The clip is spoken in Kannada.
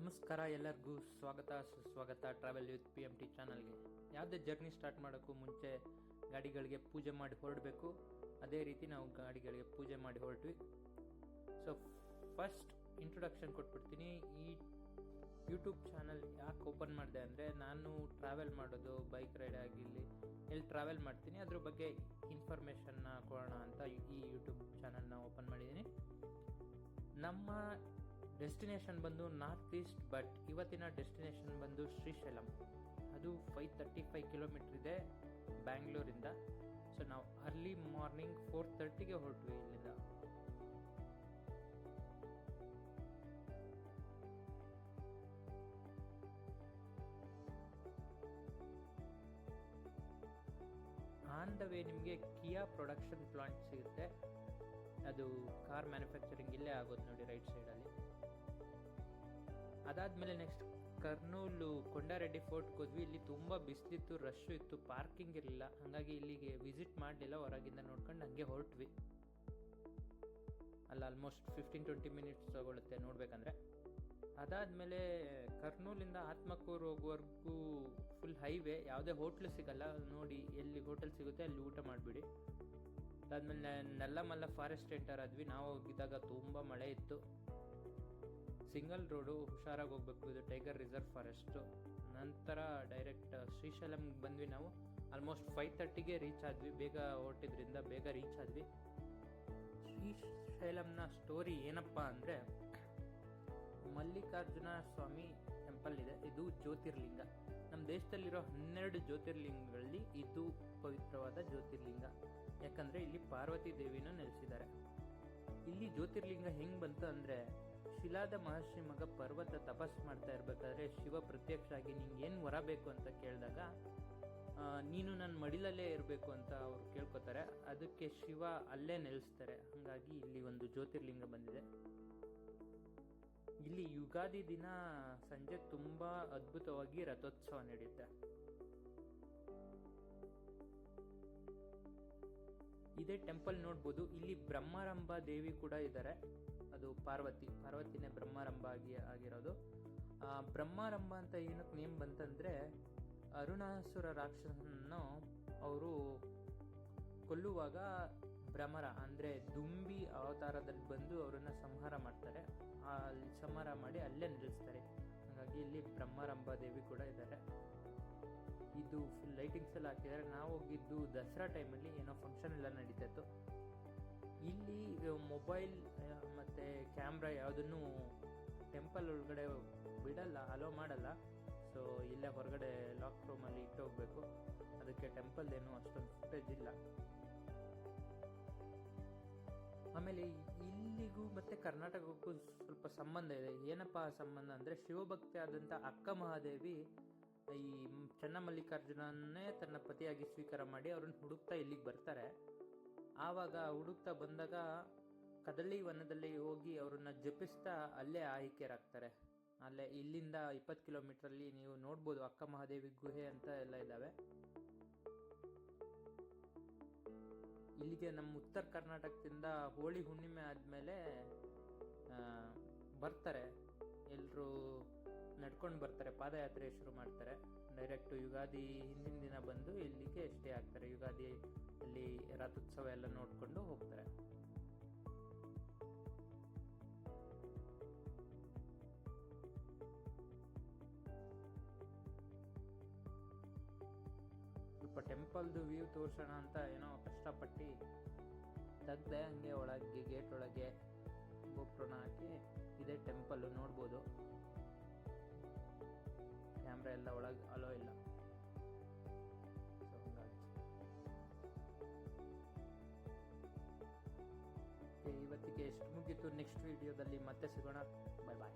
ನಮಸ್ಕಾರ, ಎಲ್ಲರಿಗೂ ಸ್ವಾಗತ ಸುಸ್ವಾಗತ ಟ್ರಾವೆಲ್ ವಿತ್ PMT ಚಾನಲ್ಗೆ. ಯಾವುದೇ ಜರ್ನಿ ಸ್ಟಾರ್ಟ್ ಮಾಡೋಕ್ಕೂ ಮುಂಚೆ ಗಾಡಿಗಳಿಗೆ ಪೂಜೆ ಮಾಡಿ ಹೊರಡಬೇಕು. ಅದೇ ರೀತಿ ನಾವು ಗಾಡಿಗಳಿಗೆ ಪೂಜೆ ಮಾಡಿ ಹೊರಟ್ವಿ. ಸೊ ಫಸ್ಟ್ ಇಂಟ್ರೊಡಕ್ಷನ್ ಕೊಟ್ಬಿಡ್ತೀನಿ. ಈ ಯೂಟ್ಯೂಬ್ ಚಾನಲ್ ಯಾಕೆ ಓಪನ್ ಮಾಡಿದೆ ಅಂದರೆ, ನಾನು ಟ್ರಾವೆಲ್ ಮಾಡೋದು, ಬೈಕ್ ರೈಡ್ ಆಗಿರಲಿ, ಎಲ್ಲಿ ಟ್ರಾವೆಲ್ ಮಾಡ್ತೀನಿ ಅದ್ರ ಬಗ್ಗೆ ಇನ್ಫಾರ್ಮೇಷನ್ನ ಕೊಡೋಣ ಅಂತ ಈ ಯೂಟ್ಯೂಬ್ ಚಾನಲ್ನ ಓಪನ್ ಮಾಡಿದ್ದೀನಿ. ನಮ್ಮ ಡೆಸ್ಟಿನೇಷನ್ ಬಂದು ನಾರ್ತ್ ಈಸ್ಟ್, ಬಟ್ ಇವತ್ತಿನ ಡೆಸ್ಟಿನೇಷನ್ ಬಂದು ಶ್ರೀಶೈಲಂ. ಅದು 535 ಕಿಲೋಮೀಟರ್ ಇದೆ ಬ್ಯಾಂಗ್ಳೂರಿಂದ. ಸೊ ನಾವು ಅರ್ಲಿ ಮಾರ್ನಿಂಗ್ 4:30ಗೆ ಹೊರಟ್ವಿ ಇಲ್ಲಿಂದ. ಆನ್ ದ ವೇ ನಿಮಗೆ ಕಿಯಾ ಪ್ರೊಡಕ್ಷನ್ ಪ್ಲಾಂಟ್ ಸಿಗುತ್ತೆ. ಅದು ಕಾರ್ ಮ್ಯಾನುಫ್ಯಾಕ್ಚರಿಂಗ್ ಇಲ್ಲೇ ಆಗೋದು ನೋಡಿ, ರೈಟ್ ಸೈಡಲ್ಲಿ. ಅದಾದಮೇಲೆ ನೆಕ್ಸ್ಟ್ ಕರ್ನೂಲು ಕೊಂಡಾರೆಡ್ಡಿ ಫೋರ್ಟ್ಗೆ ಹೋದ್ವಿ. ಇಲ್ಲಿ ತುಂಬ ಬಿಸಿಲಿತ್ತು, ರಶ್ಶು ಇತ್ತು, ಪಾರ್ಕಿಂಗ್ ಇರಲಿಲ್ಲ. ಹಾಗಾಗಿ ಇಲ್ಲಿಗೆ ವಿಸಿಟ್ ಮಾಡಲಿಲ್ಲ, ಹೊರಗಿಂದ ನೋಡ್ಕೊಂಡು ಹಂಗೆ ಹೊರಟ್ವಿ. ಅಲ್ಲಿ ಆಲ್ಮೋಸ್ಟ್ 15-20 ಮಿನಿಟ್ಸ್ ತಗೊಳುತ್ತೆ ನೋಡ್ಬೇಕಂದ್ರೆ. ಅದಾದಮೇಲೆ ಕರ್ನೂಲಿಂದ ಆತ್ಮಕೂರು ಹೋಗುವವರೆಗೂ ಫುಲ್ ಹೈವೇ, ಯಾವುದೇ ಹೋಟ್ಲು ಸಿಗಲ್ಲ. ನೋಡಿ ಎಲ್ಲಿ ಹೋಟೆಲ್ ಸಿಗುತ್ತೆ ಅಲ್ಲಿ ಊಟ ಮಾಡಿಬಿಡಿ. ಅದಾದಮೇಲೆ ನೆಲ್ಲಮಲ್ಲ ಫಾರೆಸ್ಟ್ ಎಂಟರ್ ಆದ್ವಿ. ನಾವು ಹೋಗಿದ್ದಾಗ ತುಂಬ ಮಳೆ ಇತ್ತು. ಸಿಂಗಲ್ ರೋಡು, ಹುಷಾರಾಗಿ ಹೋಗ್ಬೇಕು. ಇದು ಟೈಗರ್ ರಿಸರ್ವ್ ಫಾರೆಸ್ಟು. ನಂತರ ಡೈರೆಕ್ಟ್ ಶ್ರೀಶೈಲಂಗೆ ಬಂದ್ವಿ. ನಾವು ಆಲ್ಮೋಸ್ಟ್ 5:30ಗೆ ರೀಚ್ ಆದ್ವಿ. ಬೇಗ ಹೊರಟಿದ್ರಿಂದ ಬೇಗ ರೀಚ್ ಆದ್ವಿ. ಶ್ರೀಶೈಲಂನ ಸ್ಟೋರಿ ಏನಪ್ಪ ಅಂದರೆ, ಮಲ್ಲಿಕಾರ್ಜುನ ಸ್ವಾಮಿ ಟೆಂಪಲ್ ಇದೆ. ಇದು ಜ್ಯೋತಿರ್ಲಿಂಗ. ನಮ್ಮ ದೇಶದಲ್ಲಿರೋ 12 ಜ್ಯೋತಿರ್ಲಿಂಗಗಳಲ್ಲಿ ಇದು ಪವಿತ್ರವಾದ ಜ್ಯೋತಿರ್ಲಿಂಗ. ಯಾಕಂದರೆ ಇಲ್ಲಿ ಪಾರ್ವತಿ ದೇವಿನೂ ನೆಲೆಸಿದ್ದಾರೆ. ಇಲ್ಲಿ ಜ್ಯೋತಿರ್ಲಿಂಗ ಹೆಂಗೆ ಬಂತು ಅಂದರೆ, ಶಿಲಾದ ಮಹರ್ಷಿ ಮಗ ಪರ್ವತ ತಪಸ್ ಮಾಡ್ತಾ ಇರ್ಬೇಕಾದ್ರೆ ಶಿವ ಪ್ರತ್ಯಕ್ಷ ಆಗಿ ನಿಂಗೆ ಏನು ವರ ಬೇಕು ಅಂತ ಕೇಳಿದಾಗ, ನೀನು ನನ್ನ ಮಡಿಲಲ್ಲೇ ಇರಬೇಕು ಅಂತ ಅವ್ರು ಕೇಳ್ಕೊತಾರೆ. ಅದಕ್ಕೆ ಶಿವ ಅಲ್ಲೇ ನೆಲೆಸ್ತಾರೆ. ಹಾಗಾಗಿ ಇಲ್ಲಿ ಒಂದು ಜ್ಯೋತಿರ್ಲಿಂಗ ಬಂದಿದೆ. ಇಲ್ಲಿ ಯುಗಾದಿ ದಿನ ಸಂಜೆ ತುಂಬ ಅದ್ಭುತವಾಗಿ ರಥೋತ್ಸವ ನಡೆಯುತ್ತೆ. ಇದೇ ಟೆಂಪಲ್ ನೋಡ್ಬೋದು. ಇಲ್ಲಿ ಬ್ರಹ್ಮರಂಭ ದೇವಿ ಕೂಡ ಇದ್ದಾರೆ. ಅದು ಪಾರ್ವತಿನೇ ಬ್ರಹ್ಮರಂಭ ಆಗಿರೋದು. ಬ್ರಹ್ಮರಂಭ ಅಂತ ಏನಕ್ಕೆ ನೇಮ್ ಬಂತಂದ್ರೆ, ಅರುಣಾಸುರ ರಾಕ್ಷಸನನ್ನು ಅವರು ಕೊಲ್ಲುವಾಗ ಭ್ರಮರ ಅಂದರೆ ದುಂಬಿ ಅವತಾರದಲ್ಲಿ ಬಂದು ಅವರನ್ನು ಸಂಹಾರ ಮಾಡ್ತಾರೆ. ಅಲ್ಲಿ ಸಂಹಾರ ಮಾಡಿ ಅಲ್ಲೇ ನಿಲ್ಲಿಸ್ತಾರೆ. ಹಾಗಾಗಿ ಇಲ್ಲಿ ಬ್ರಹ್ಮರಂಭ ದೇವಿ ಕೂಡ ಇದ್ದಾರೆ. ಇದು ಫುಲ್ ಲೈಟಿಂಗ್ಸ್ ಎಲ್ಲ ಹಾಕಿದ್ದಾರೆ. ನಾವು ಹೋಗಿದ್ದು ದಸರಾ ಟೈಮಲ್ಲಿ, ಏನೋ ಫಂಕ್ಷನ್ ಎಲ್ಲ ನಡೀತಾ ಇತ್ತು. ಇಲ್ಲಿ ಮೊಬೈಲ್ ಮತ್ತು ಕ್ಯಾಮ್ರಾ ಯಾವುದನ್ನು ಟೆಂಪಲ್ ಒಳಗಡೆ ಬಿಡಲ್ಲ, ಅಲೋ ಮಾಡಲ್ಲ. ಸೊ ಇಲ್ಲೇ ಹೊರಗಡೆ ಲಾಕ್ ರೂಮಲ್ಲಿ ಇಟ್ಟು ಹೋಗ್ಬೇಕು. ಅದಕ್ಕೆ ಟೆಂಪಲ್ದೇನು ಅಷ್ಟೊಂದು ಫುಟೇಜ್ ಇಲ್ಲ. ಆಮೇಲೆ ಇಲ್ಲಿಗೂ ಮತ್ತು ಕರ್ನಾಟಕಕ್ಕೂ ಸ್ವಲ್ಪ ಸಂಬಂಧ ಇದೆ. ಏನಪ್ಪ ಸಂಬಂಧ ಅಂದರೆ, ಶಿವಭಕ್ತಿ ಆದಂಥ ಅಕ್ಕ ಮಹಾದೇವಿ ಈ ಚನ್ನಮಲ್ಲಿಕಾರ್ಜುನನ್ನೇ ತನ್ನ ಪತಿಯಾಗಿ ಸ್ವೀಕಾರ ಮಾಡಿ ಅವ್ರನ್ನ ಹುಡುಕ್ತಾ ಇಲ್ಲಿಗೆ ಬರ್ತಾರೆ. ಆವಾಗ ಹುಡುಕ್ತಾ ಬಂದಾಗ ಕದಳಿ ವನದಲ್ಲಿ ಹೋಗಿ ಅವರನ್ನ ಜಪಿಸ್ತಾ ಅಲ್ಲೇ ಆಯ್ಕೆರಾಗ್ತಾರೆ. ಅಲ್ಲೇ ಇಲ್ಲಿಂದ 20 ಕಿಲೋಮೀಟ್ರಲ್ಲಿ ನೀವು ನೋಡ್ಬೋದು ಅಕ್ಕ ಮಹಾದೇವಿ ಗುಹೆ ಅಂತ ಎಲ್ಲ ಇದ್ದಾವೆ. ಇಲ್ಲಿಗೆ ನಮ್ಮ ಉತ್ತರ ಕರ್ನಾಟಕದಿಂದ ಹೋಳಿ ಹುಣ್ಣಿಮೆ ಆದಮೇಲೆ ಬರ್ತಾರೆ. ಎಲ್ಲರೂ ನಡ್ಕೊಂಡು ಬರ್ತಾರೆ, ಪಾದಯಾತ್ರೆ ಶುರು ಮಾಡ್ತಾರೆ. ಡೈರೆಕ್ಟ್ ಯುಗಾದಿ ಹಿಂದಿನ ದಿನ ಬಂದು ಇಲ್ಲಿಗೆ ಸ್ಟೇ ಆಗ್ತಾರೆ. ಯುಗಾದಿ ಅಲ್ಲಿ ರಥೋತ್ಸವ ಎಲ್ಲ ನೋಡ್ಕೊಂಡು ಹೋಗ್ತಾರೆ. ಸ್ವಲ್ಪ ಟೆಂಪಲ್ದು ವ್ಯೂ ತೋರ್ಸೋಣ ಅಂತ ಏನೋ ಕಷ್ಟಪಟ್ಟು ತೆಗ್ದೆ. ಹಂಗೆ ಒಳಗೆ ಗೇಟ್ ಒಳಗೆ ಗೋಪುರನ ಹಾಕಿ, ಇದೇ ಟೆಂಪಲ್ ನೋಡ್ಬೋದು. ಕ್ಯಾಮ್ರಾ ಎಲ್ಲ ಒಳಗೆ ಅಲೋ ಇಲ್ಲ. ಇವತ್ತಿಗೆ ಎಷ್ಟು ಮುಗೀತು. ನೆಕ್ಸ್ಟ್ ವಿಡಿಯೋದಲ್ಲಿ ಮತ್ತೆ ಸಿಗೋಣ. ಬಾಯ್ ಬಾಯ್.